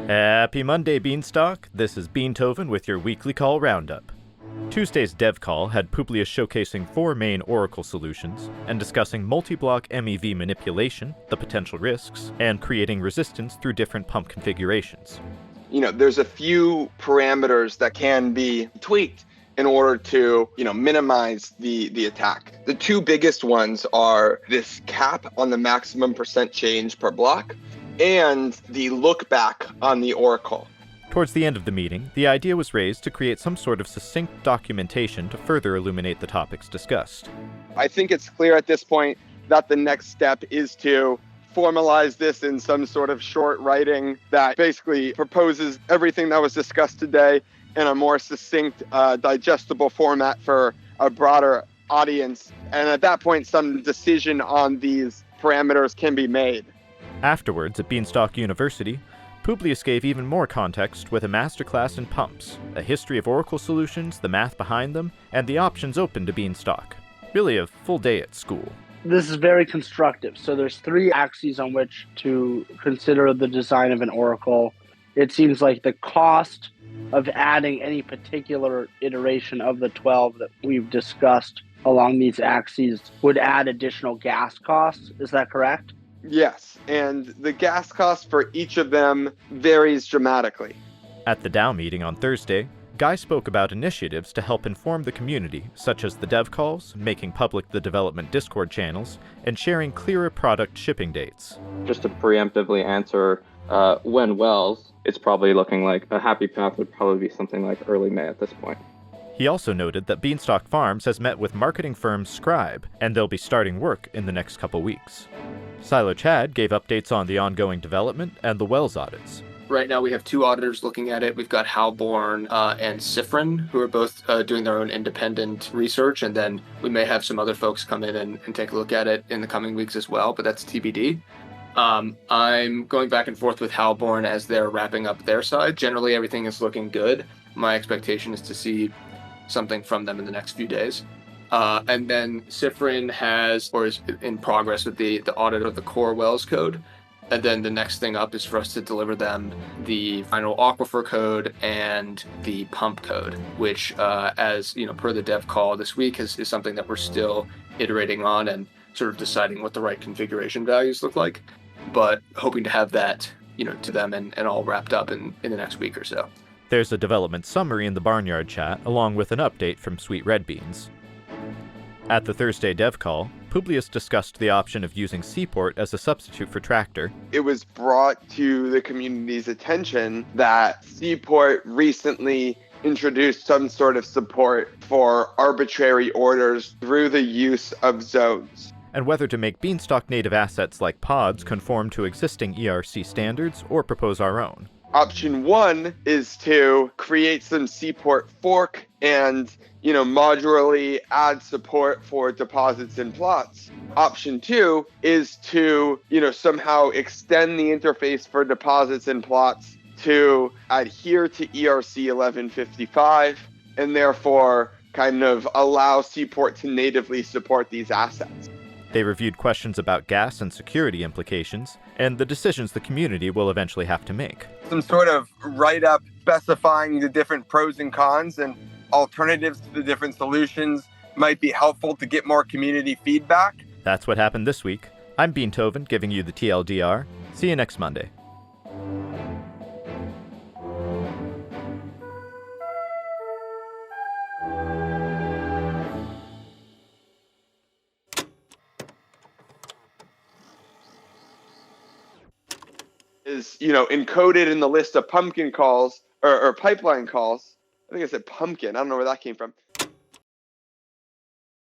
Happy Monday, Beanstalk. This is Beanthoven with your weekly call roundup. Tuesday's dev call had Publius showcasing 4 main Oracle solutions and discussing multi-block MEV manipulation, the potential risks, and creating resistance through different pump configurations. There's a few parameters that can be tweaked in order to, minimize the attack. The 2 biggest ones are this cap on the maximum percent change per block and the look back on the Oracle. Towards the end of the meeting, the idea was raised to create some sort of succinct documentation to further illuminate the topics discussed. I think it's clear at this point that the next step is to formalize this in some sort of short writing that basically proposes everything that was discussed today in a more succinct, digestible format for a broader audience. And at that point, some decision on these parameters can be made. Afterwards, at Beanstalk University, Publius gave even more context with a masterclass in pumps, a history of Oracle solutions, the math behind them, and the options open to Beanstalk. Really a full day at school. This is very constructive. So there's 3 axes on which to consider the design of an Oracle. It seems like the cost of adding any particular iteration of the 12 that we've discussed along these axes would add additional gas costs. Is that correct? Yes, and the gas cost for each of them varies dramatically. At the DAO meeting on Thursday, Guy spoke about initiatives to help inform the community, such as the dev calls, making public the development Discord channels, and sharing clearer product shipping dates. Just to preemptively answer when wells, it's probably looking like a happy path would probably be something like early May at this point. He also noted that Beanstalk Farms has met with marketing firm Scribe, and they'll be starting work in the next couple weeks. Silo Chad gave updates on the ongoing development and the wells audits. Right now we have 2 auditors looking at it. We've got Halborn and Sifrin, who are both doing their own independent research, and then we may have some other folks come in and take a look at it in the coming weeks as well, but that's TBD. I'm going back and forth with Halborn as they're wrapping up their side. Generally, everything is looking good. My expectation is to see something from them in the next few days. And then Sifrin is in progress with the audit of the core wells code. And then the next thing up is for us to deliver them the final aquifer code and the pump code, which, per the dev call this week is something that we're still iterating on and sort of deciding what the right configuration values look like, but hoping to have that, to them and all wrapped up in the next week or so. There's a development summary in the Barnyard chat, along with an update from Sweet Red Beans. At the Thursday dev call, Publius discussed the option of using Seaport as a substitute for Tractor. It was brought to the community's attention that Seaport recently introduced some sort of support for arbitrary orders through the use of zones. And whether to make Beanstalk native assets like pods conform to existing ERC standards or propose our own. Option 1 is to create some Seaport fork and, modularly add support for deposits and plots. Option 2 is to, somehow extend the interface for deposits and plots to adhere to ERC 1155 and therefore kind of allow Seaport to natively support these assets. They reviewed questions about gas and security implications, and the decisions the community will eventually have to make. Some sort of write-up specifying the different pros and cons and alternatives to the different solutions might be helpful to get more community feedback. That's what happened this week. I'm Beanthoven, giving you the TLDR. See you next Monday. Is, encoded in the list of pumpkin calls or pipeline calls. I think I said pumpkin. I don't know where that came from.